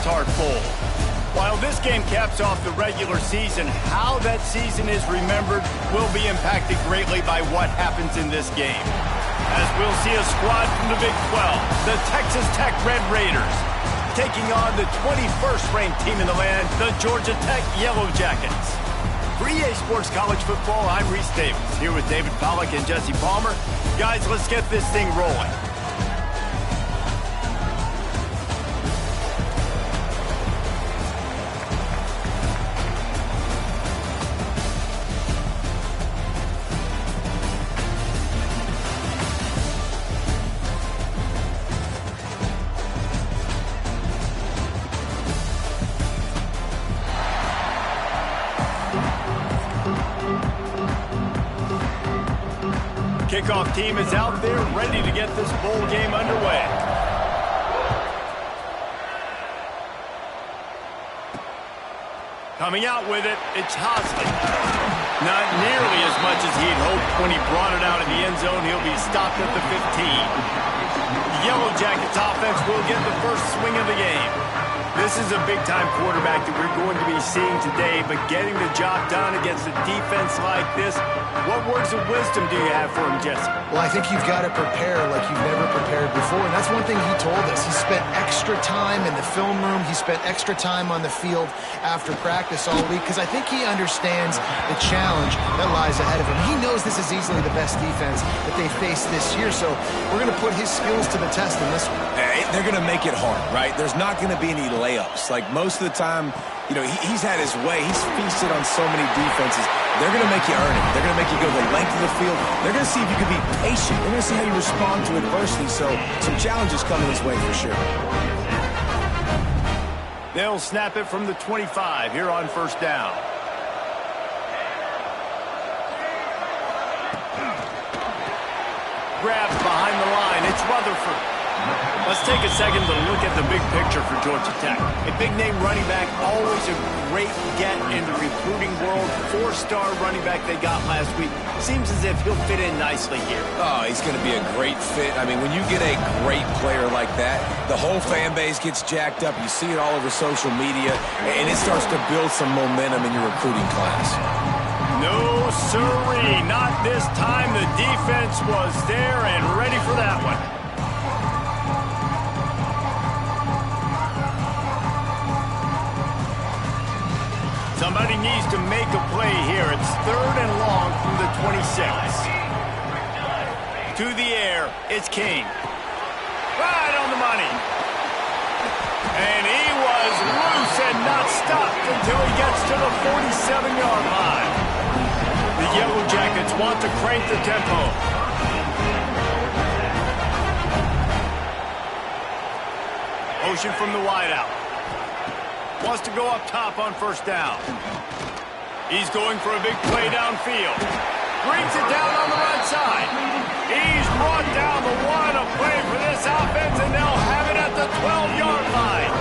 Copps-Hart Bowl. While this game caps off the regular season, how that season is remembered will be impacted greatly by what happens in this game. As we'll see a squad from the Big 12, the Texas Tech Red Raiders, taking on the 21st ranked team in the land, the Georgia Tech Yellow Jackets. For EA Sports College Football, I'm Reese Davis, here with David Pollack and Jesse Palmer. Guys, let's get this thing rolling. Kickoff team is out there ready to get this bowl game underway. Coming out with it, it's Hosley. Not nearly as much as he'd hoped when he brought it out in the end zone. He'll be stopped at the 15. The Yellow Jackets offense will get the first swing of the game. This is a big-time quarterback that we're going to be seeing today, but getting the job done against a defense like this, what words of wisdom do you have for him, Jesse? Well, I think you've got to prepare like you've never prepared before, and that's one thing he told us. He spent extra time in the film room. He spent extra time on the field after practice all week, because I think he understands the challenge that lies ahead of him. He knows this is easily the best defense that they face this year, so we're going to put his skills to the test in this one. They're going to make it hard, right? There's not going to be any layups. Like most of the time, you know, he's had his way. He's feasted on so many defenses. They're going to make you earn it. They're going to make you go the length of the field. They're going to see if you can be patient. They're going to see how you respond to adversity. So some challenges coming his way for sure. They'll snap it from the 25 here on first down. Grabs behind the line. It's Rutherford. Let's take a second to look at the big picture for Georgia Tech. A big-name running back, always a great get in the recruiting world. Four-star running back they got last week. Seems as if he'll fit in nicely here. Oh, he's going to be a great fit. I mean, when you get a great player like that, the whole fan base gets jacked up. You see it all over social media, and it starts to build some momentum in your recruiting class. No, sirree. Not this time. The defense was there and ready for that one. Somebody needs to make a play here. It's 3rd and long from the 26. To the air, it's King. Right on the money. And he was loose and not stopped until he gets to the 47-yard line. The Yellow Jackets want to crank the tempo. Motion from the wideout. Wants to go up top on first down. He's going for a big play downfield. Brings it down on the right side. He's brought down the one, a play for this offense, and they'll have it at the 12-yard line.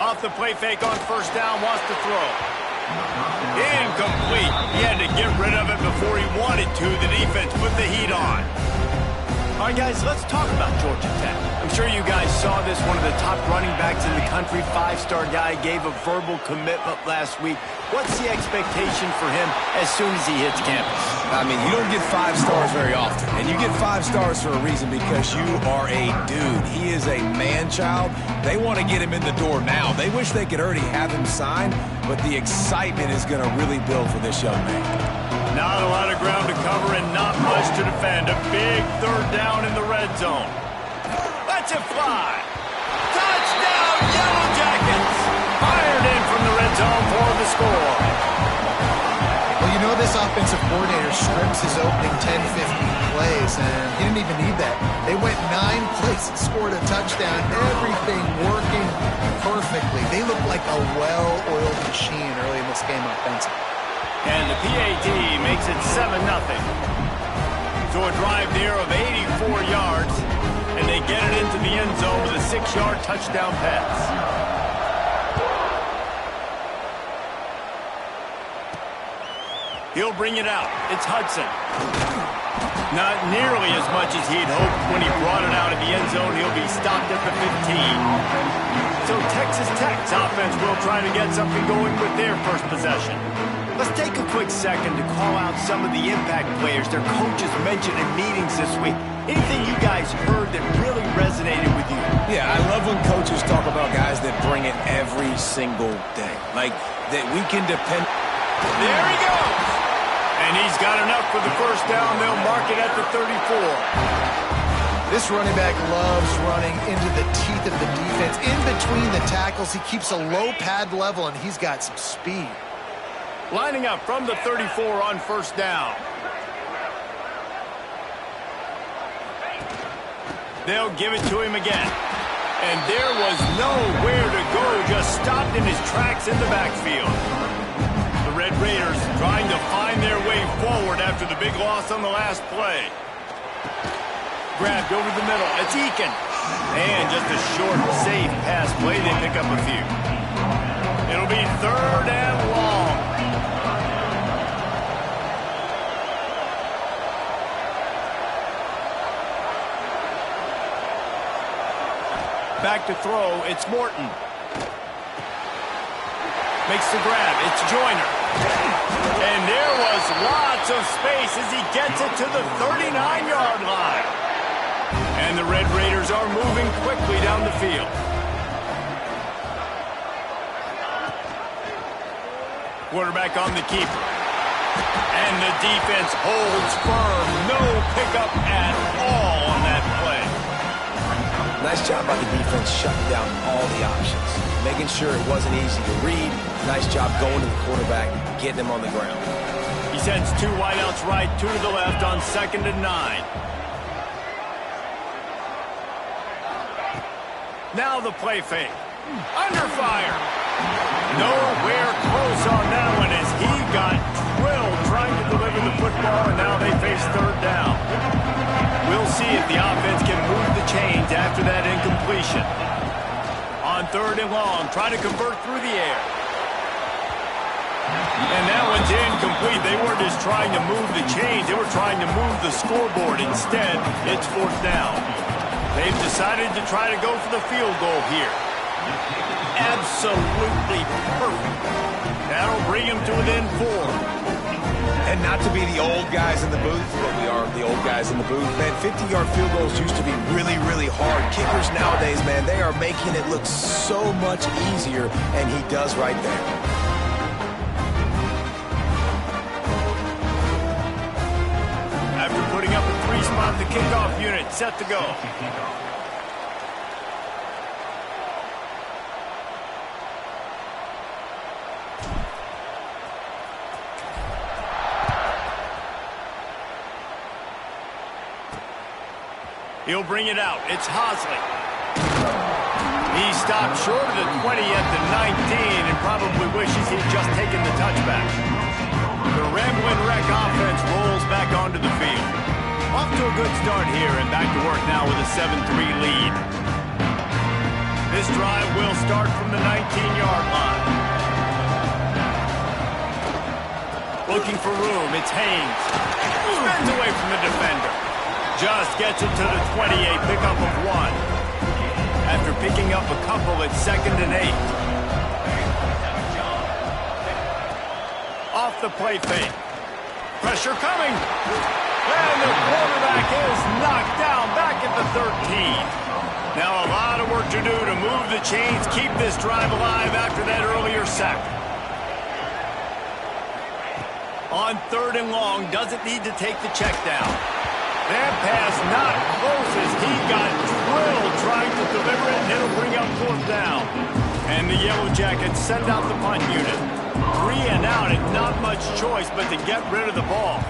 Off the play fake on first down, wants to throw. Incomplete. He had to get rid of it before he wanted to. The defense put the heat on. All right, guys, let's talk about Georgia Tech. I'm sure you guys saw this. One of the top running backs in the country, 5-star guy, gave a verbal commitment last week. What's the expectation for him as soon as he hits campus? I mean, you don't get 5 stars very often. And you get 5 stars for a reason, because you are a dude. He is a man-child. They want to get him in the door now. They wish they could already have him signed, but the excitement is going to really build for this young man. Not a lot of ground to cover and not much to defend. A big 3rd down in the red zone. Let's it fly. Touchdown, Yellow Jackets. Fired in from the red zone for the score. Well, you know, this offensive coordinator scripts his opening 10, 15 plays, and he didn't even need that. They went 9 plays and scored a touchdown. Everything working perfectly. They look like a well-oiled machine early in this game offensively. And the PAT makes it 7-0. So a drive there of 84 yards, and they get it into the end zone with a 6-yard touchdown pass. He'll bring it out. It's Hudson. Not nearly as much as he'd hoped when he brought it out of the end zone. He'll be stopped at the 15. So Texas Tech's offense will try to get something going with their first possession. Let's take a quick second to call out some of the impact players their coaches mentioned in meetings this week. Anything you guys heard that really resonated with you? Yeah, I love when coaches talk about guys that bring it every single day. Like, that we can depend... There he goes! And he's got enough for the first down. They'll mark it at the 34. This running back loves running into the teeth of the defense. In between the tackles, he keeps a low pad level, and he's got some speed. Lining up from the 34 on first down. They'll give it to him again. And there was nowhere to go, just stopped in his tracks in the backfield. The Red Raiders trying to find their way forward after the big loss on the last play. Grabbed over the middle. It's Eakin. And just a short, safe pass play. They pick up a few. It'll be 3rd and long. Back to throw. It's Morton. Makes the grab. It's Joyner. And there was lots of space as he gets it to the 39-yard line. And the Red Raiders are moving quickly down the field. Quarterback on the keeper. And the defense holds firm. No pickup at all on that play. Nice job by the defense shutting down all the options. Making sure it wasn't easy to read. Nice job going to the quarterback, getting him on the ground. He sends 2 wideouts right, 2 to the left on 2nd and 9. Now the play fake. Under fire. Nowhere close on that one as he got drilled trying to deliver the football, and now they face 3rd down. We'll see if the offense can move the chains after that incompletion. On 3rd and long, try to convert through the air. And that one's incomplete. They weren't just trying to move the chains. They were trying to move the scoreboard. Instead, it's 4th down. They've decided to try to go for the field goal here. Absolutely perfect. That'll bring him to within 4. And not to be the old guys in the booth, but we are the old guys in the booth. Man, 50-yard field goals used to be really, really hard. Kickers nowadays, man, they are making it look so much easier, and he does right there. After putting up a 3-spot, the kickoff unit set to go. He'll bring it out. It's Hosley. He stopped short of the 20 at the 19 and probably wishes he'd just taken the touchback. The Ramblin' Wreck offense rolls back onto the field. Off to a good start here and back to work now with a 7-3 lead. This drive will start from the 19-yard line. Looking for room. It's Haynes. Spins away from the defender. Just gets it to the 28, pickup of 1. After picking up a couple, it's 2nd and 8. Off the play fake. Pressure coming. And the quarterback is knocked down back at the 13. Now a lot of work to do to move the chains, keep this drive alive after that earlier sack. On 3rd and long, doesn't need to take the check down. That pass not close as he got drilled trying to deliver it, and it'll bring up 4th down. And the Yellow Jackets send out the punt unit. 3 and out, and not much choice but to get rid of the ball.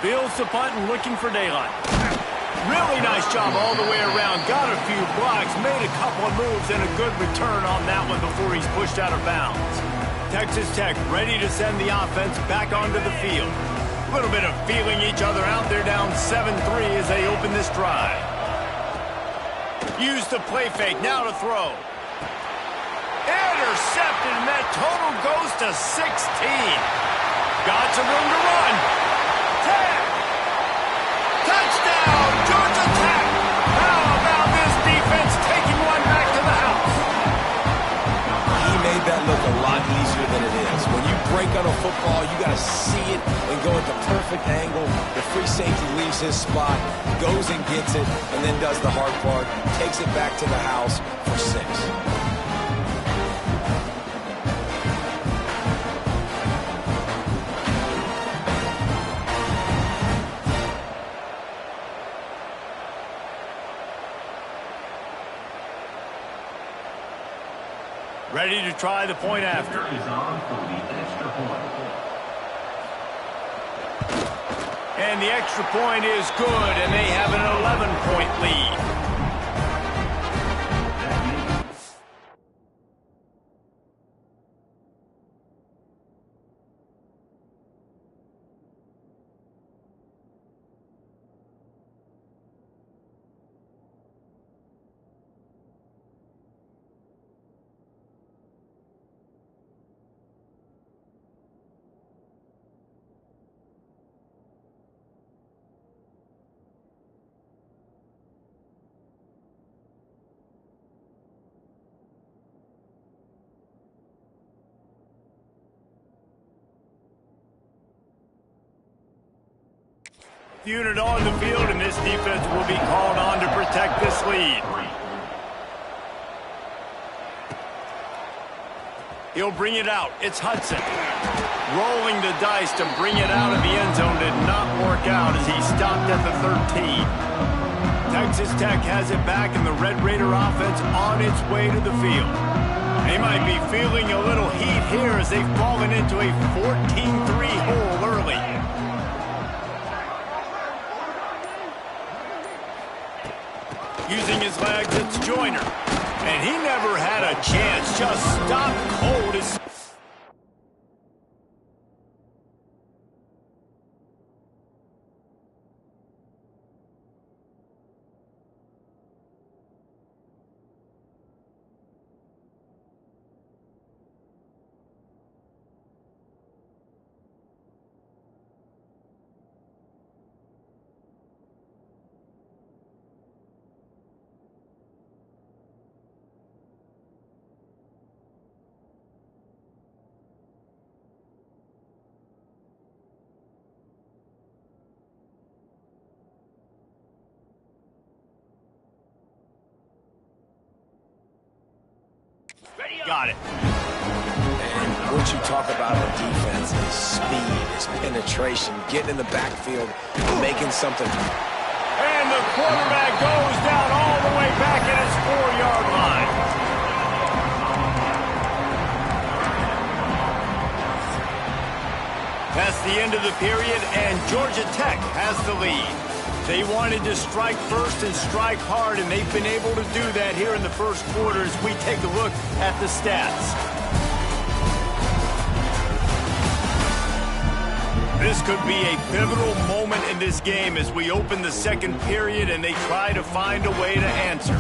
Fields the punt and looking for daylight. Really nice job all the way around. Got a few blocks, made a couple of moves, and a good return on that one before he's pushed out of bounds. Texas Tech ready to send the offense back onto the field. A little bit of feeling each other out. They're down 7-3 as they open this drive. Use the play fake. Now to throw. Intercepted, and that total goes to 16. of room to run. Tech. Touchdown, Georgia Tech. How about this defense taking one back to the house? He made that look a lot easier than it is. When you break on a football, you got to see it and go at the perfect angle. The free safety leaves his spot, goes and gets it, and then does the hard part, takes it back to the house for 6. Ready to try the point after. And the extra point is good, and they have an 11-point lead. Unit on the field, and this defense will be called on to protect this lead. He'll bring it out. It's Hudson. Rolling the dice to bring it out of the end zone did not work out as he stopped at the 13. Texas Tech has it back, and the Red Raider offense on its way to the field. They might be feeling a little heat here as they've fallen into a 14-3 hole early. Using his legs, it's Joyner. And he never had a chance. Just stopped cold as... Got it. And what you talk about on defense is speed, is penetration, getting in the backfield, making something. And the quarterback goes down all the way back at his 4-yard line. That's the end of the period, and Georgia Tech has the lead. They wanted to strike first and strike hard, and they've been able to do that here in the first quarter as we take a look at the stats. This could be a pivotal moment in this game as we open the second period and they try to find a way to answer.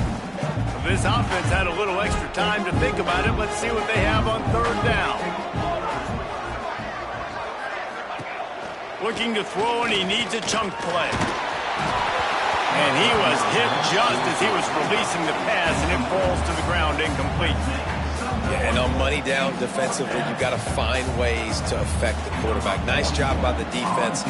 This offense had a little extra time to think about it. Let's see what they have on third down. Looking to throw, and he needs a chunk play. And he was hit just as he was releasing the pass, and it falls to the ground incomplete. Yeah, and on money down defensively, you've got to find ways to affect the quarterback. Nice job by the defense,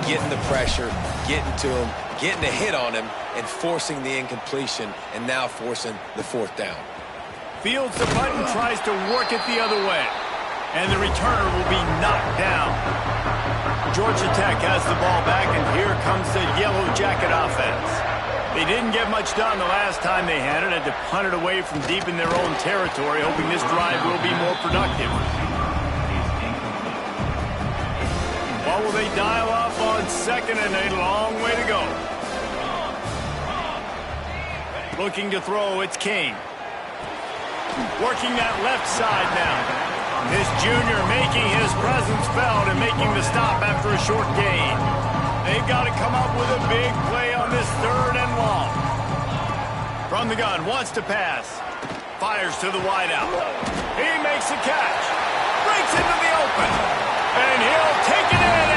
getting the pressure, getting to him, getting a hit on him, and forcing the incompletion, and now forcing the fourth down. Fields the button, tries to work it the other way. And the returner will be knocked down. Georgia Tech has the ball back, and here comes the Yellow Jacket offense. They didn't get much done the last time they had it, had to punt it away from deep in their own territory, hoping this drive will be more productive. What will they dial off on second, and a long way to go. Looking to throw, it's Kane. Working that left side now. This junior making his presence felt and making the stop after a short gain. They've got to come up with a big play on this third and long. From the gun, wants to pass. Fires to the wideout. He makes a catch. Breaks into the open. And he'll take it in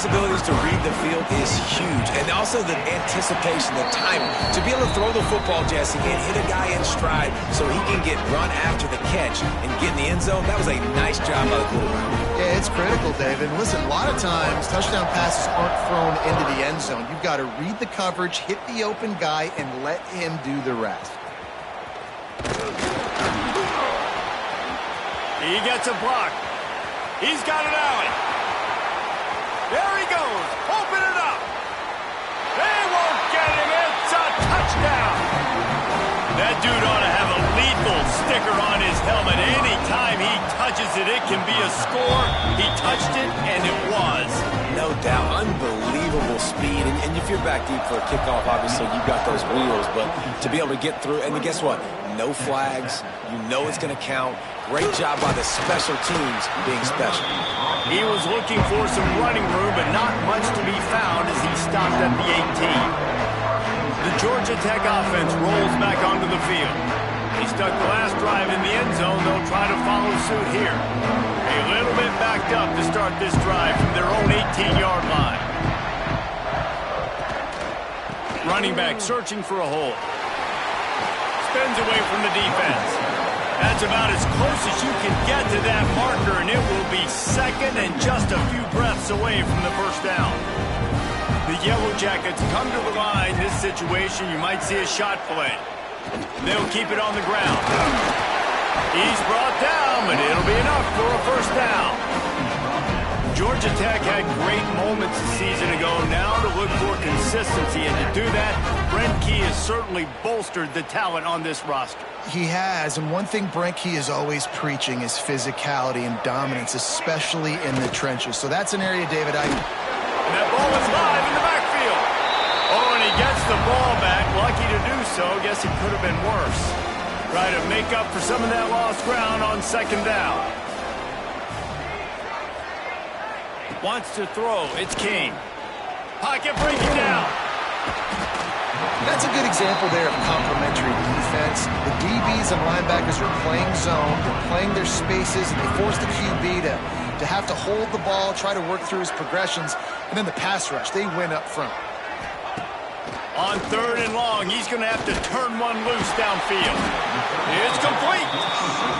his abilities to read the field is huge. And also the anticipation, the timing. To be able to throw the football, Jesse, and hit a guy in stride so he can get run after the catch and get in the end zone, that was a nice job by the quarterback. Yeah, it's critical, David. Listen, a lot of times touchdown passes aren't thrown into the end zone. You've got to read the coverage, hit the open guy, and let him do the rest. He gets a block. He's got an alley. There he goes. Open it up. They won't get him. It's a touchdown. That dude ought to have a lethal sticker on his helmet. Anytime he touches it, it can be a score. He touched it, and it was. No doubt. Unbelievable speed. And if you're back deep for a kickoff, obviously you've got those wheels. But to be able to get through, and guess what? No flags. You know it's going to count. Great job by the special teams being special. He was looking for some running room, but not much to be found as he stopped at the 18. The Georgia Tech offense rolls back onto the field. They stuck the last drive in the end zone. They'll try to follow suit here. A little bit backed up to start this drive from their own 18-yard line. Running back searching for a hole. Spins away from the defense. That's about as close as you can get to that marker, and it will be second and just a few breaths away from the first down. The Yellow Jackets come to the line. This situation, you might see a shot play. They'll keep it on the ground. He's brought down, but it'll be enough for a first down. Georgia Tech had great moments a season ago. Now to look for consistency, and to do that, Brent Key has certainly bolstered the talent on this roster. He has, and one thing Brent Key is always preaching is physicality and dominance, especially in the trenches. So that's an area, David, And that ball is live in the backfield. Oh, and he gets the ball back. Lucky to do so. Guess it could have been worse. Try to make up for some of that lost ground on second down. Wants to throw. It's King. Pocket breaking down. That's a good example there of complementary defense. The DBs and linebackers are playing zone, they're playing their spaces, and they force the QB to have to hold the ball, try to work through his progressions, and then the pass rush, they win up front. On third and long, he's going to have to turn one loose downfield. It's complete.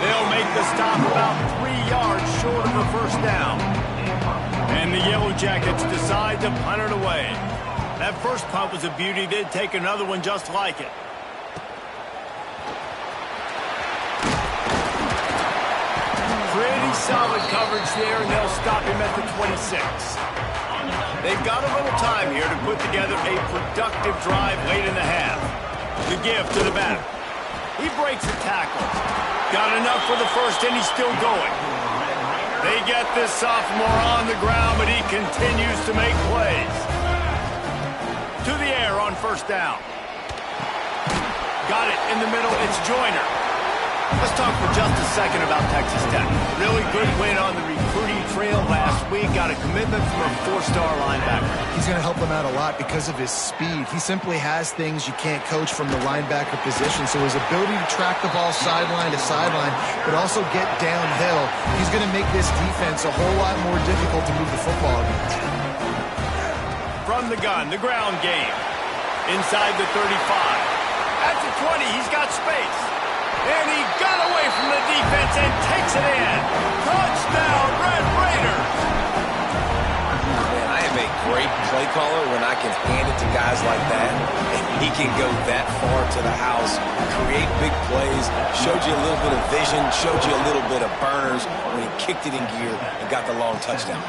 They'll make the stop about 3 yards short of the first down. And the Yellow Jackets decide to punt it away. That first punt was a beauty. They'd take another one just like it. Pretty solid coverage there, and they'll stop him at the 26. They've got a little time here to put together a productive drive late in the half. The give to the back. He breaks the tackle. Got enough for the first, and he's still going. They get this sophomore on the ground, but he continues to make plays. To the air on first down. Got it in the middle. It's Joyner. Let's talk for just a second about Texas Tech. Really good win on the recruiting trail last week. Got a commitment from a 4-star linebacker. He's going to help them out a lot because of his speed. He simply has things you can't coach from the linebacker position. So his ability to track the ball sideline to sideline, but also get downhill, he's going to make this defense a whole lot more difficult to move the football against. From the gun, the ground game. Inside the 35. At the 20, he's got space. And he got away from the defense and takes it in. Touchdown, Red Raiders. Man, I am a great play caller when I can hand it to guys like that. And he can go that far to the house, create big plays, showed you a little bit of vision, showed you a little bit of burners when he kicked it in gear and got the long touchdown.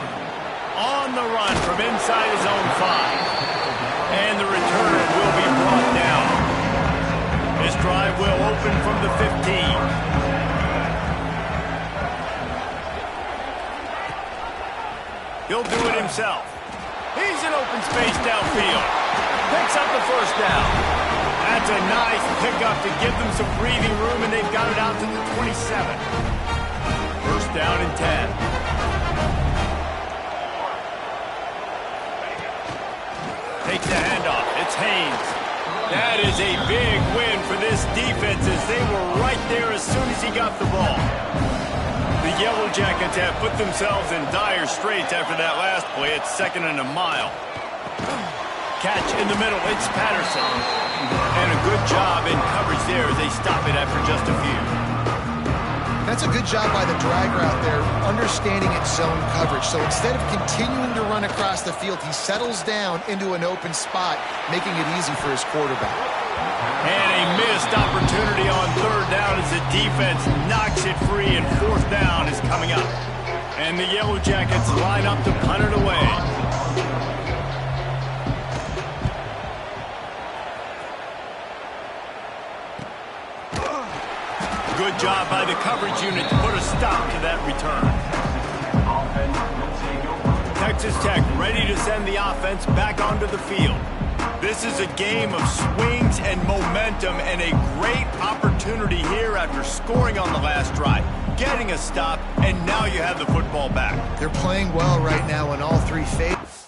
On the run from inside his own 5. And the returner will be brought down. This drive will open from the 15. He'll do it himself. He's in open space downfield. Picks up the first down. That's a nice pickup to give them some breathing room, and they've got it out to the 27. First down and 10. Takes the handoff. It's Haynes. That is a big win for this defense as they were right there as soon as he got the ball. The Yellow Jackets have put themselves in dire straits after that last play. It's 2nd and a mile. Catch in the middle. It's Patterson. And a good job in coverage there as they stop it after just a few. That's a good job by the drag route there, understanding its zone coverage. So instead of continuing to run across the field, he settles down into an open spot, making it easy for his quarterback. And a missed opportunity on 3rd down as the defense knocks it free, and 4th down is coming up. And the Yellow Jackets line up to punt it away. Good job by the coverage unit to put a stop to that return. Texas Tech ready to send the offense back onto the field. This is a game of swings and momentum, and a great opportunity here after scoring on the last drive, getting a stop, and now you have the football back. They're playing well right now in all 3 phases.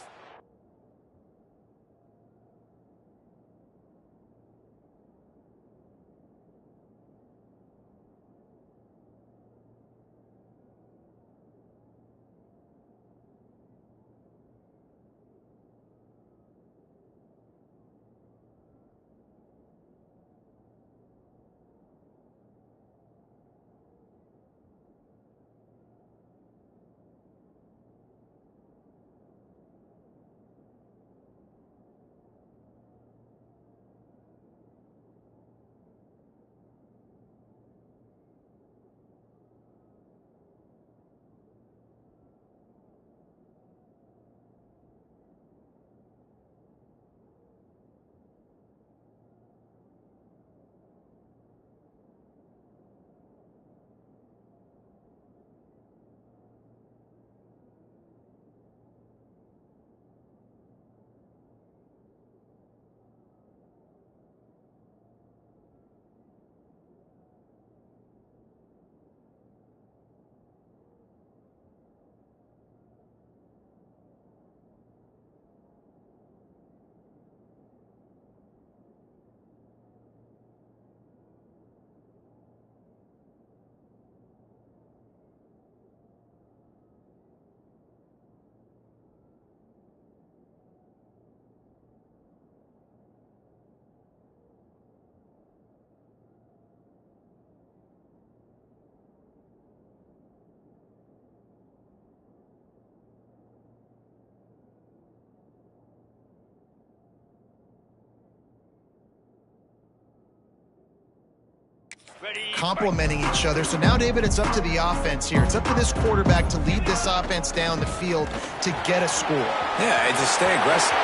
Complementing each other. So now, David, it's up to the offense here. It's up to this quarterback to lead this offense down the field to get a score. Yeah, and to stay aggressive.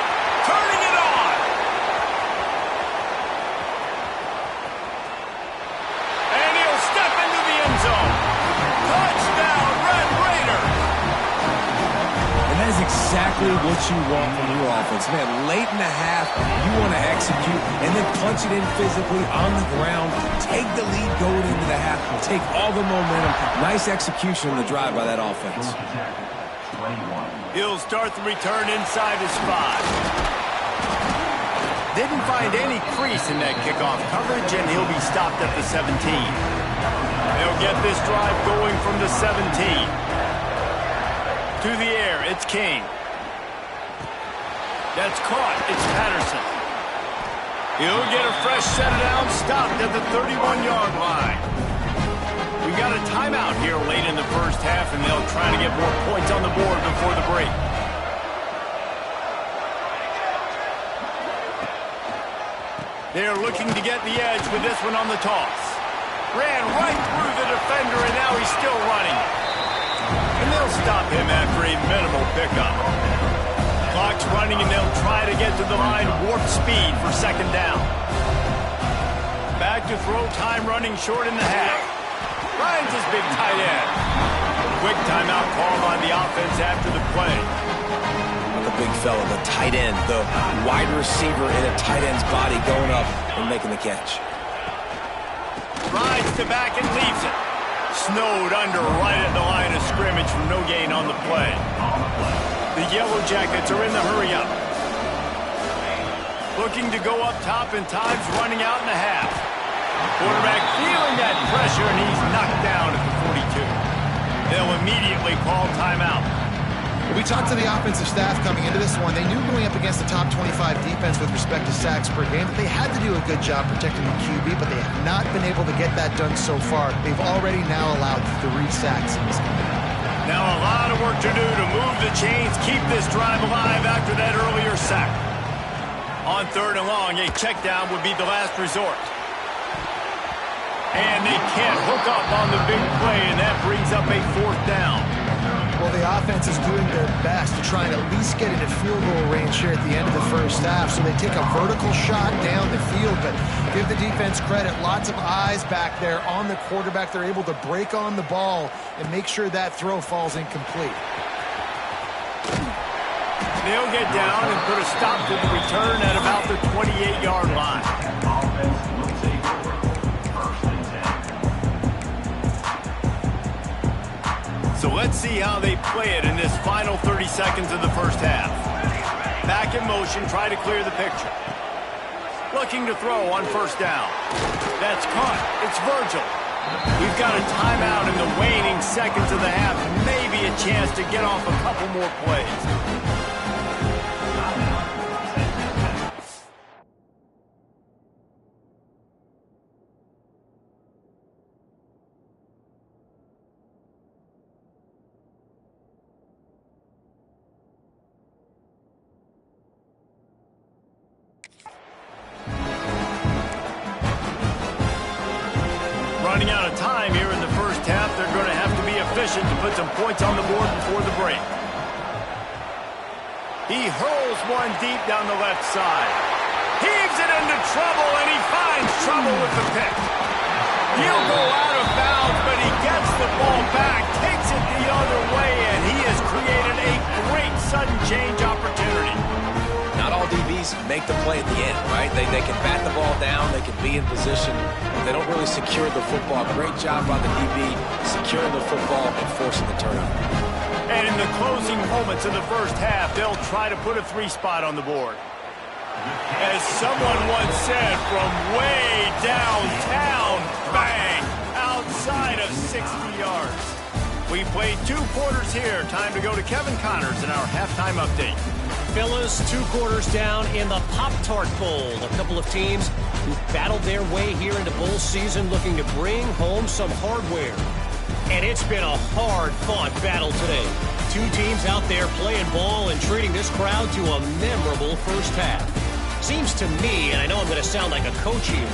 Turning it on! And he'll step into the end zone. Touchdown, Red Raiders! And that is exactly what you want from your offense. Man, late in the half, you want to execute and then punch it in physically on the ground. Take the lead going into the half. Take all the momentum. Nice execution on the drive by that offense. He'll start the return inside his 5. Didn't find any crease in that kickoff coverage, and he'll be stopped at the 17. They'll get this drive going from the 17. To the air, it's Kane. That's caught. It's Patterson. He'll get a fresh set down, stopped at the 31-yard line. We got a timeout here late in the first half, and they'll try to get more points on the board before the break. They're looking to get the edge with this one on the toss. Ran right through the defender, and now he's still running. And they'll stop him after a minimal pickup. Clock's running, and they'll try to get to the line warp speed for 2nd down. Back to throw, time running short in the half. Ryan's his big tight end. Quick timeout call by the offense after the play. The big fella, the tight end, the wide receiver in a tight end's body going up and making the catch. Rides to back and leaves it. Snowed under right at the line of scrimmage for no gain on the play. The Yellow Jackets are in the hurry-up. Looking to go up top, and time's running out in the half. Quarterback feeling that pressure, and he's knocked down at the 42. call timeout. We talked to the offensive staff coming into this one. They knew going up against the top 25 defense with respect to sacks per game that they had to do a good job protecting the QB, but they have not been able to get that done so far. They've already now allowed 3 sacks in this game. Now a lot of work to do to move the chains, keep this drive alive after that earlier sack. On 3rd and long, a check down would be the last resort. And they can't hook up on the big play, and that brings up a 4th down. Well, the offense is doing their best to try and at least get into field goal range here at the end of the first half. So they take a vertical shot down the field, but give the defense credit. Lots of eyes back there on the quarterback. They're able to break on the ball and make sure that throw falls incomplete. They'll get down and put a stop to the return at about the 28-yard line. So let's see how they play it in this final 30 seconds of the first half. Back in motion, try to clear the picture. Looking to throw on 1st down. That's caught. It's Virgil. We've got a timeout in the waning seconds of the half. Maybe a chance to get off a couple more plays. Running out of time here in the first half. They're going to have to be efficient to put some points on the board before the break. He hurls one deep down the left side. Heaves it into trouble, and he finds trouble with the pick. He'll go out of bounds, but he gets the ball back, takes it the other way, and he has created a great sudden change opportunity. Not all DBs make the play at the end, right? They can bat the ball down, they can be in position. They don't really secure the football. Great job by the DB securing the football and forcing the turnover. And in the closing moments of the first half, they'll try to put a 3 spot on the board. As someone once said, from way downtown, bang, outside of 60 yards. We played 2 quarters here. Time to go to Kevin Connors in our halftime update. Fellas, 2 quarters down in the Pop-Tart Bowl. A couple of teams who battled their way here into bowl season looking to bring home some hardware. And it's been a hard-fought battle today. 2 teams out there playing ball and treating this crowd to a memorable first half. Seems to me, and I know I'm going to sound like a coach here,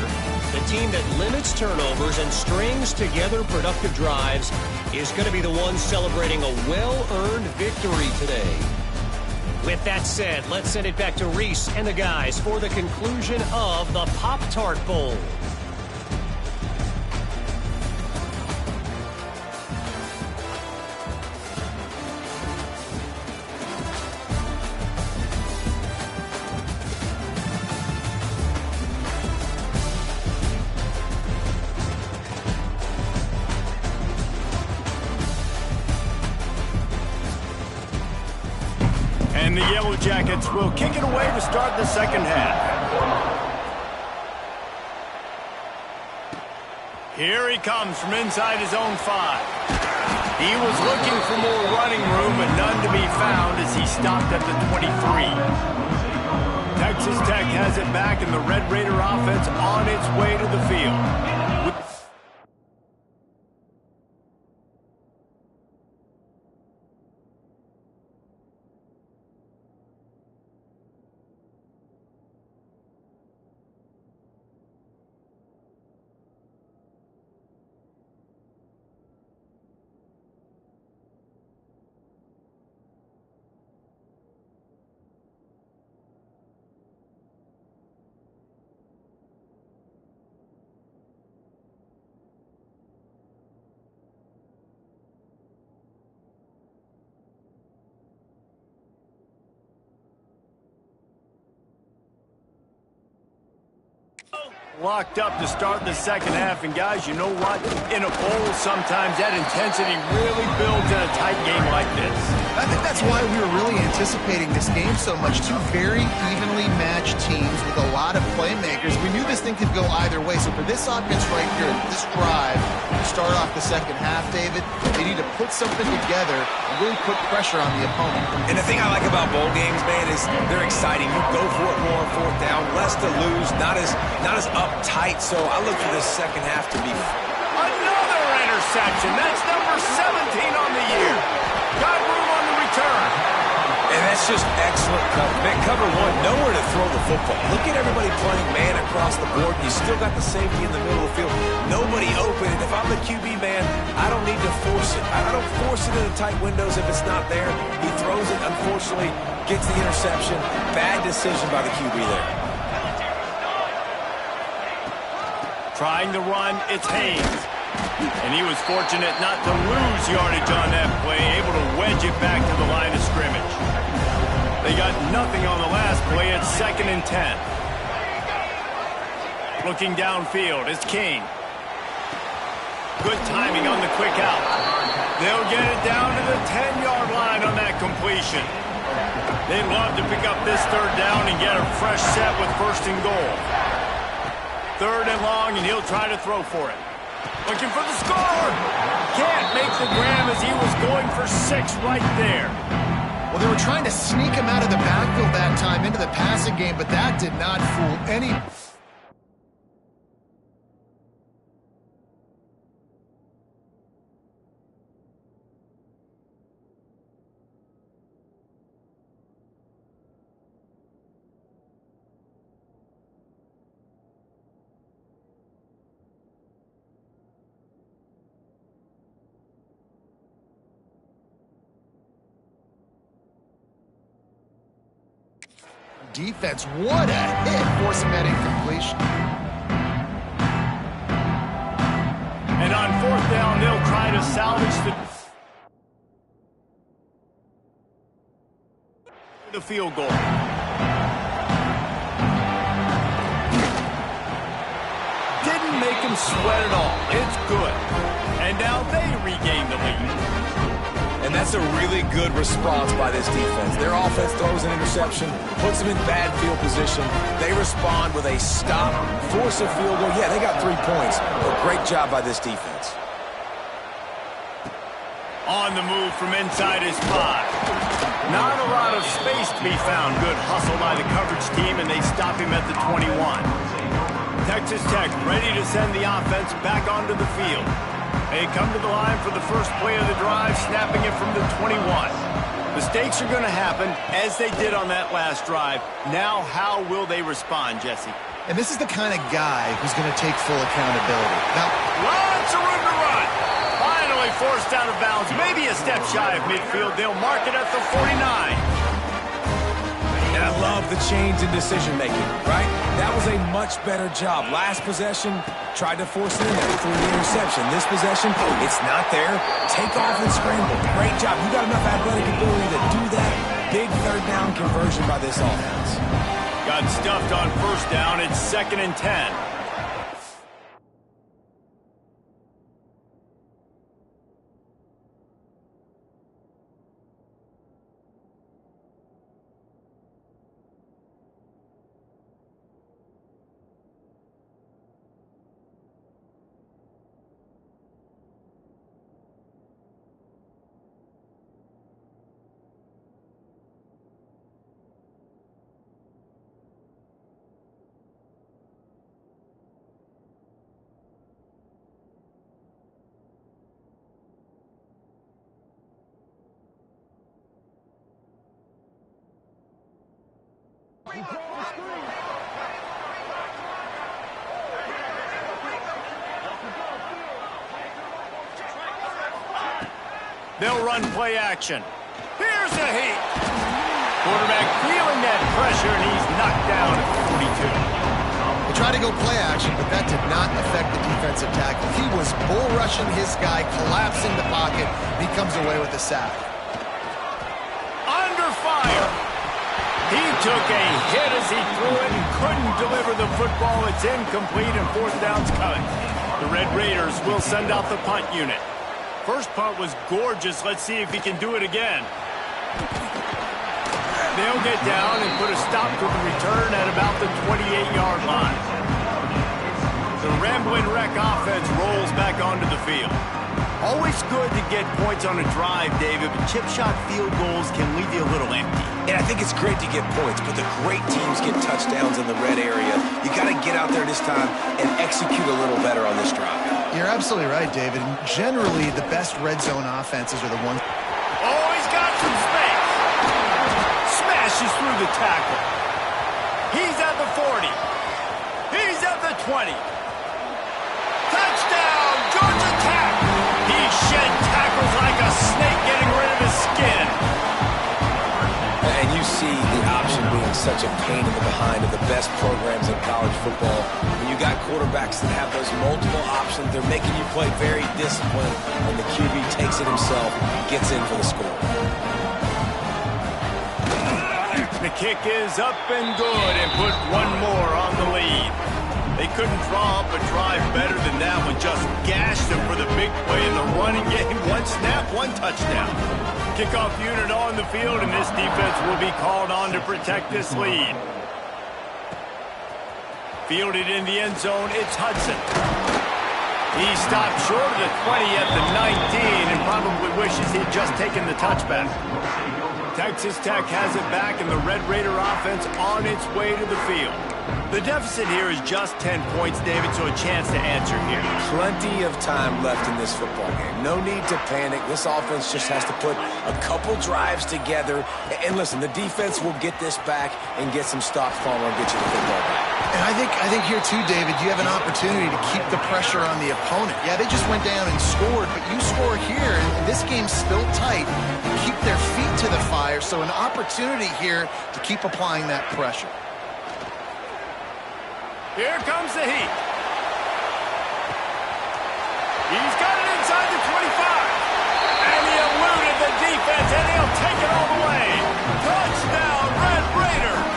the team that limits turnovers and strings together productive drives is going to be the one celebrating a well-earned victory today. With that said, let's send it back to Reese and the guys for the conclusion of the Pop-Tart Bowl. And the Yellow Jackets will kick it away to start the second half. Here he comes from inside his own 5. He was looking for more running room, but none to be found as he stopped at the 23. Texas Tech has it back, and the Red Raider offense on its way to the field. Locked up to start the second half, and guys, you know what? In a bowl, sometimes that intensity really builds in a tight game like this. I think that's why we were really anticipating this game so much. Two very evenly matched teams with a lot of playmakers. We knew this thing could go either way. So for this offense right here, this drive, to start off the second half, David, they need to put something together and really put pressure on the opponent. And the thing I like about bowl games, man, is they're exciting. You go for it more on fourth down, less to lose, not as uptight. So I look for this second half to be another interception. That's number 17 on the year. Got room on the return. And that's just excellent cover. Man, cover one, nowhere to throw the football. Look at everybody playing man across the board. You still got the safety in the middle of the field. Nobody open. And if I'm the QB man, I don't need to force it. I don't force it into tight windows if it's not there. He throws it, unfortunately, gets the interception. Bad decision by the QB there. Trying to run, it's Haynes. And he was fortunate not to lose yardage on that play, able to wedge it back to the line of scrimmage. They got nothing on the last play. It's 2nd and 10. Looking downfield, it's King. Good timing on the quick out. They'll get it down to the 10-yard line on that completion. They'd love to pick up this third down and get a fresh set with 1st and goal. 3rd and long, and he'll try to throw for it. Looking for the score. Can't make the grab as he was going for 6 right there. Well, they were trying to sneak him out of the backfield that time into the passing game, but that did not fool any... Defense, what a hit, forcing that incompletion. And on 4th down, they'll try to salvage the field goal. Didn't make him sweat at all. It's good. And now they regain the lead. And that's a really good response by this defense. Their offense throws an interception, puts them in bad field position. They respond with a stop, force a field goal. Yeah, they got 3 points. A great job by this defense. On the move from inside his 5. Not a lot of space to be found. Good hustle by the coverage team, and they stop him at the 21. Texas Tech ready to send the offense back onto the field. They come to the line for the first play of the drive, snapping it from the 21. Mistakes are going to happen, as they did on that last drive. Now, how will they respond, Jesse? And this is the kind of guy who's going to take full accountability. Now, lots of room to run. Finally forced out of bounds, maybe a step shy of midfield. They'll mark it at the 49. And I love the change in decision-making, right? That was a much better job. Last possession, tried to force it in there through the interception. This possession, it's not there. Take off and scramble. Great job. You got enough athletic ability to do that. Big 3rd down conversion by this offense. Got stuffed on 1st down. It's 2nd and 10. They'll run play action. Here's a heat. Quarterback feeling that pressure, and he's knocked down at 42. They tried to go play action, but that did not affect the defensive tackle. He was bull rushing his guy, collapsing the pocket, and he comes away with a sack. Under fire. He took a hit as he threw it and couldn't deliver the football. It's incomplete, and 4th down's coming. The Red Raiders will send out the punt unit. First punt was gorgeous. Let's see if he can do it again. They'll get down and put a stop to the return at about the 28-yard line. The Ramblin' Wreck offense rolls back onto the field. Always good to get points on a drive, David, but chip shot field goals can leave you a little empty. And I think it's great to get points, but the great teams get touchdowns in the red area. You got to get out there this time and execute a little better on this drive. You're absolutely right, David. And generally, the best red zone offenses are the ones. Oh, he's got some space. Smashes through the tackle. He's at the 40. He's at the 20. Touchdown, Georgia Tech. He shed tackles like a snake getting rid of his skin. And you see the option being such a pain in the behind of the best programs in college football. When you got quarterbacks that have those multiple options, they're making you play very disciplined, and the QB takes it himself and gets in for the score. The kick is up and good and put one more on the lead. They couldn't draw up a drive better than that one. Just gashed them for the big play in the running game. One snap, one touchdown. Kickoff unit on the field, and this defense will be called on to protect this lead. Fielded in the end zone, it's Hudson. He stopped short of the 20 at the 19 and probably wishes he'd just taken the touchback. Texas Tech has it back, and the Red Raider offense on its way to the field. The deficit here is just 10 points, David, so a chance to answer here. Plenty of time left in this football game. No need to panic. This offense just has to put a couple drives together. And listen, the defense will get this back and get some stops, Palmer, and get you the football back. And I think here too, David, you have an opportunity to keep the pressure on the opponent. Yeah, they just went down and scored, but you score here, and this game's still tight. You keep their feet to the fire, so an opportunity here to keep applying that pressure. Here comes the heat. He's got it inside the 25. And he eluded the defense, and he'll take it all the way. Touchdown, Red Raiders.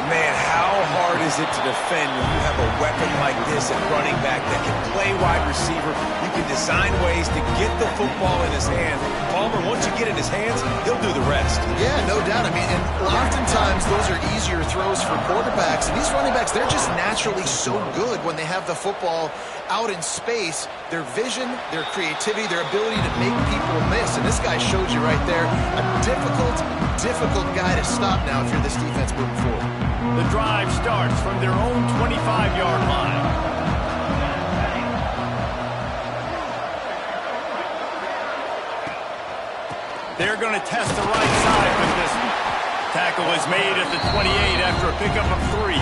Man, how hard is it to defend when you have a weapon like this at running back that can play wide receiver? You can design ways to get the football in his hands. Palmer, once you get it in his hands, he'll do the rest. Yeah, no doubt. I mean, and oftentimes those are easier throws for quarterbacks. And these running backs, they're just naturally so good when they have the football out in space. Their vision, their creativity, their ability to make people miss. And this guy showed you right there, a difficult guy to stop now if you're this defense moving forward. The drive starts from their own 25-yard line. They're going to test the right side with this one. Tackle is made at the 28 after a pickup of 3.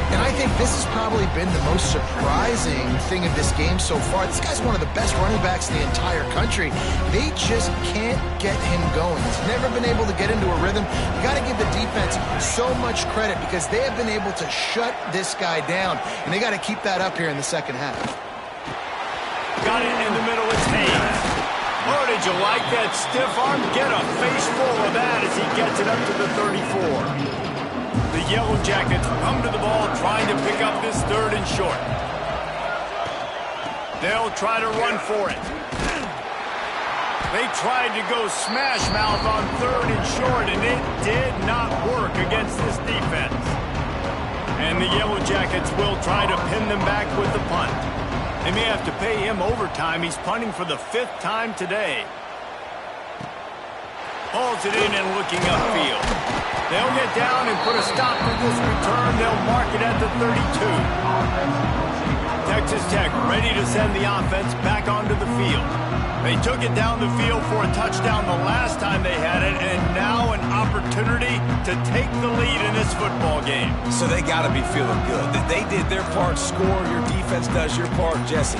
And I think this has probably been the most surprising thing of this game so far. This guy's one of the best running backs in the entire country. They just can't get him going. He's never been able to get into a rhythm. You got to give the defense so much credit because they have been able to shut this guy down. And they got to keep that up here in the second half. Got it in the middle. It's Hayes. Oh, did you like that stiff arm? Get a face full of that as he gets it up to the 34. The Yellow Jackets come to the ball trying to pick up this third and short. They'll try to run for it. They tried to go smash mouth on third and short, and it did not work against this defense. And the Yellow Jackets will try to pin them back with the punt. They may have to pay him overtime. He's punting for the 5th time today. Hauls it in and looking upfield. They'll get down and put a stop to this return. They'll mark it at the 32. Texas Tech ready to send the offense back onto the field. They took it down the field for a touchdown the last time they had it, and now an opportunity to take the lead in this football game. So they got to be feeling good. That they did their part, score, your defense does your part, Jesse.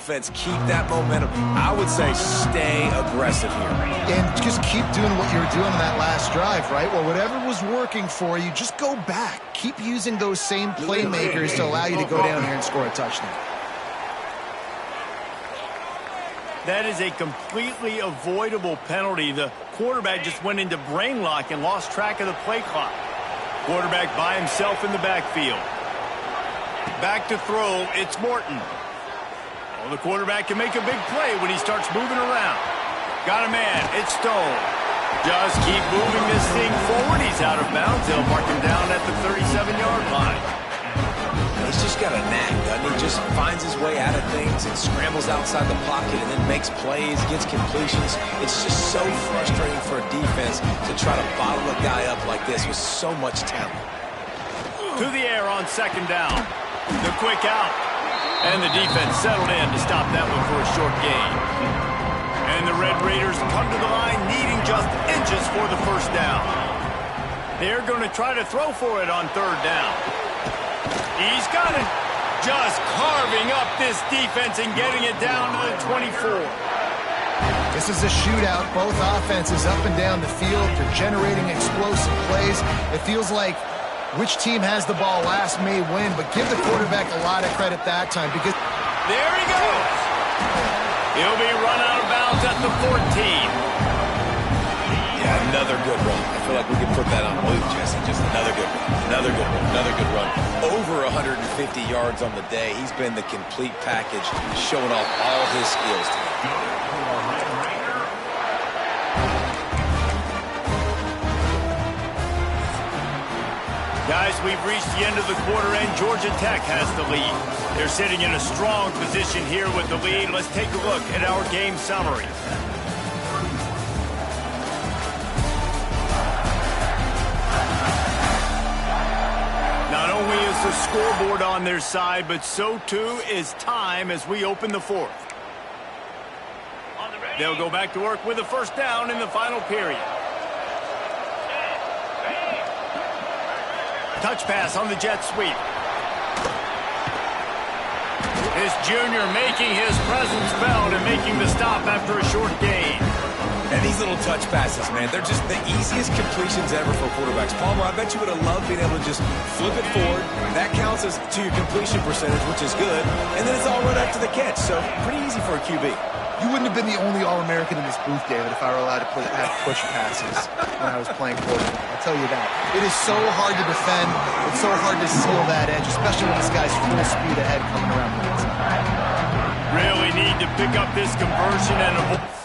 offense keep that momentum, I would say stay aggressive here. And just keep doing what you were doing on that last drive, right? Well, whatever was working for you, just go back. Keep using those same playmakers to allow you to go down here and score a touchdown. That is a completely avoidable penalty. The quarterback just went into brain lock and lost track of the play clock. Quarterback by himself in the backfield. Back to throw, it's Morton. Well, the quarterback can make a big play when he starts moving around. Got a man, it's Stone. Just keep moving this thing forward. He's out of bounds. They'll mark him down at the 37-yard line. He's just got a knack, doesn't he? Just finds his way out of things and scrambles outside the pocket and then makes plays, gets completions. It's just so frustrating for a defense to try to bottle a guy up like this with so much talent. To the air on second down. The quick out. And the defense settled in to stop that one for a short gain. And the Red Raiders come to the line needing just inches for the first down. They're going to try to throw for it on third down. He's got it. Just carving up this defense and getting it down to the 24. This is a shootout. Both offenses up and down the field. They're generating explosive plays. It feels like which team has the ball last may win, but give the quarterback a lot of credit that time because... There he goes. He'll be run out of bounds at the 14. Yeah, another good run. I feel like we could put that on loop, Jesse. Just another good run. Another good run. Another good run. Over 150 yards on the day. He's been the complete package, showing off all his skills today. Guys, we've reached the end of the quarter, and Georgia Tech has the lead. They're sitting in a strong position here with the lead. Let's take a look at our game summary. Not only is the scoreboard on their side, but so too is time as we open the fourth. They'll go back to work with a first down in the final period. Touch pass on the jet sweep. This junior making his presence felt and making the stop after a short gain. And these little touch passes, man, they're just the easiest completions ever for quarterbacks. Palmer, I bet you would have loved being able to just flip it forward. That counts as to your completion percentage, which is good. And then it's all right after the catch, so pretty easy for a QB. You wouldn't have been the only All-American in this booth, David, if I were allowed to have push passes when I was playing quarterback. I'll tell you that. It is so hard to defend. It's so hard to seal that edge, especially when this guy's full speed ahead coming around the inside. Really need to pick up this conversion and avoid.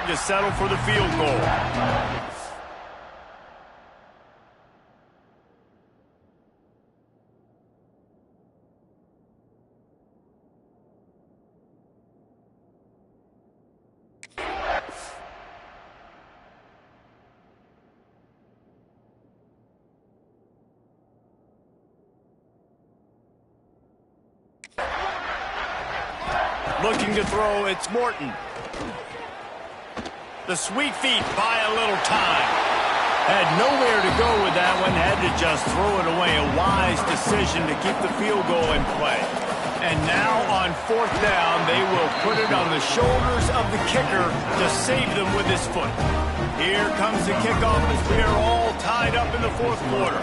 To settle for the field goal. Looking to throw, it's Morton. The sweet feet buy a little time. Had nowhere to go with that one. Had to just throw it away. A wise decision to keep the field goal in play. And now on fourth down, they will put it on the shoulders of the kicker to save them with his foot. Here comes the kickoff as we are all tied up in the fourth quarter.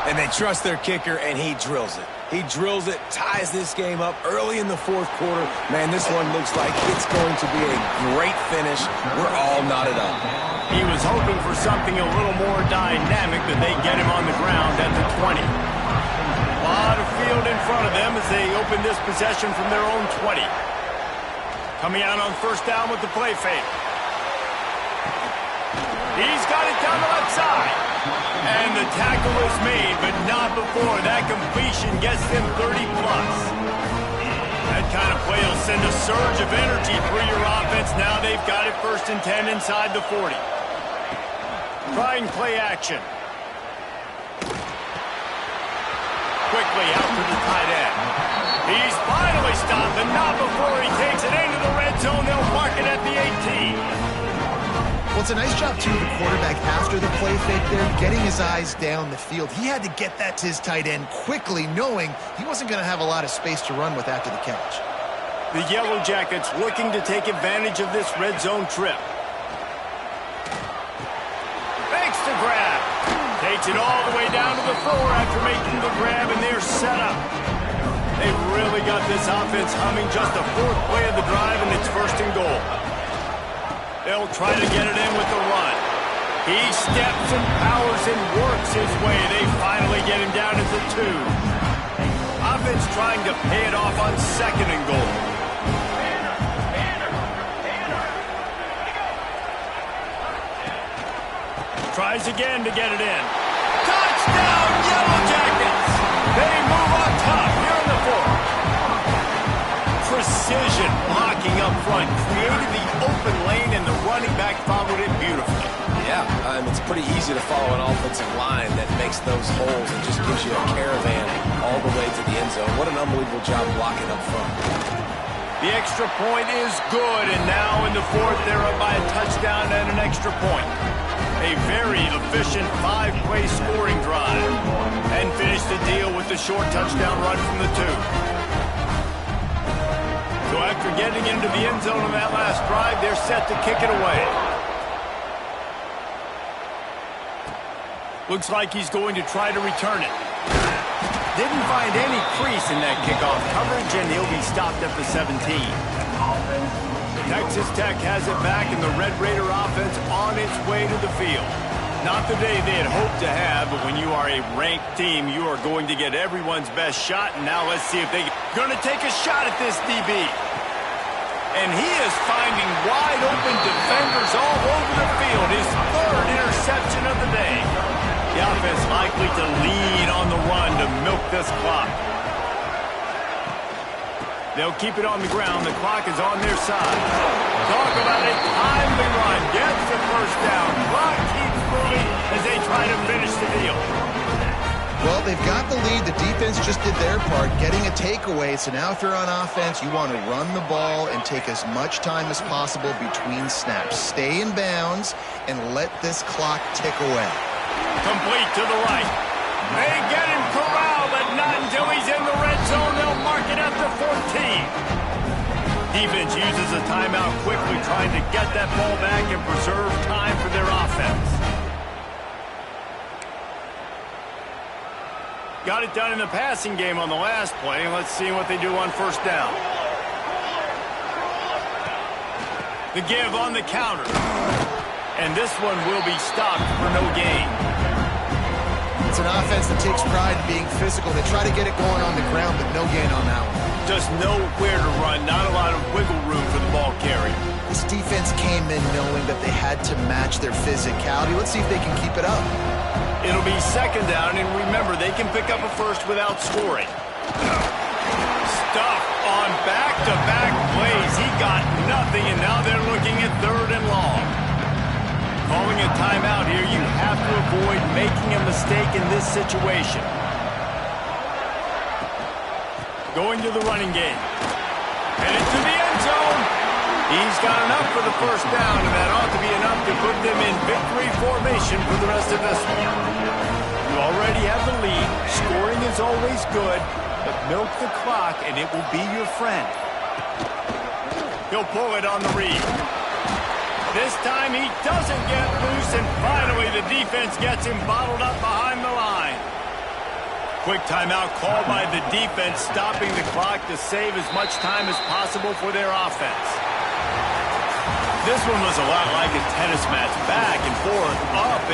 And they trust their kicker, and he drills it. He drills it, ties this game up early in the fourth quarter. Man, this one looks like it's going to be a great finish. We're all knotted up. He was hoping for something a little more dynamic, but they get him on the ground at the 20. A lot of field in front of them as they open this possession from their own 20. Coming out on first down with the play fake. He's got it down the left side. And the tackle is made, but not before that completion gets them 30-plus. That kind of play will send a surge of energy through your offense. Now they've got it 1st and 10 inside the 40. Trying play action. Quickly out to the tight end. He's finally stopped, and not before he takes it into the red zone. They'll mark it at the 18. Well, it's a nice job, too, the quarterback, after the play fake there, getting his eyes down the field. He had to get that to his tight end quickly, knowing he wasn't going to have a lot of space to run with after the catch. The Yellow Jackets looking to take advantage of this red zone trip. Fakes the grab. Takes it all the way down to the 4 after making the grab, and they're set up. They've really got this offense humming. Just the 4th play of the drive, and it's 1st and goal. They'll try to get it in with the run. He steps and powers and works his way. They finally get him down at the 2. Offense trying to pay it off on 2nd and goal. Tries again to get it in. Touchdown, Yellow Jackets! They move on top here in the 4th. Precision blocking up front, created the open lane, and the running back followed it beautifully. Yeah, it's pretty easy to follow an offensive line that makes those holes and just gives you a caravan all the way to the end zone. What an unbelievable job blocking up front. The extra point is good, and now in the 4th, they're up by a touchdown and an extra point. A very efficient 5-play scoring drive, and finish the deal with the short touchdown run from the 2. So after getting into the end zone on that last drive, they're set to kick it away. Looks like he's going to try to return it. Didn't find any crease in that kickoff coverage, and he'll be stopped at the 17. Texas Tech has it back, and the Red Raider offense on its way to the field. Not the day they had hoped to have, but when you are a ranked team, you are going to get everyone's best shot. And now let's see if they're going to take a shot at this DB. And he is finding wide open defenders all over the field. His 3rd interception of the day. The offense likely to lean on the run to milk this clock. They'll keep it on the ground. The clock is on their side. Talk about a timely run. Gets the 1st down. Clock keeps moving as they try to finish the deal. Well, they've got the lead. The defense just did their part, getting a takeaway. So now if you're on offense, you want to run the ball and take as much time as possible between snaps. Stay in bounds and let this clock tick away. Complete to the right. They get him corralled, but not until he's in the red zone. They'll mark it at the 14. Defense uses a timeout quickly, trying to get that ball back and preserve time for their offense. Got it done in the passing game on the last play, and let's see what they do on 1st down. The give on the counter. And this one will be stopped for no gain. It's an offense that takes pride in being physical. They try to get it going on the ground, but no gain on that one. Just nowhere to run, not a lot of wiggle room for the ball carrier. This defense came in knowing that they had to match their physicality. Let's see if they can keep it up. It'll be 2nd down, and remember, they can pick up a 1st without scoring. Stuff on back-to-back plays. He got nothing, and now they're looking at 3rd and long. Calling a timeout here, you have to avoid making a mistake in this situation. Going to the running game. Headed to the end zone. He's got enough for the 1st down, and that ought to be enough to put them in victory formation for the rest of this one. You already have the lead. Scoring is always good, but milk the clock, and it will be your friend. He'll pull it on the read. This time he doesn't get loose, and finally the defense gets him bottled up behind the line. Quick timeout called by the defense, stopping the clock to save as much time as possible for their offense. This one was a lot like a tennis match, back and forth, up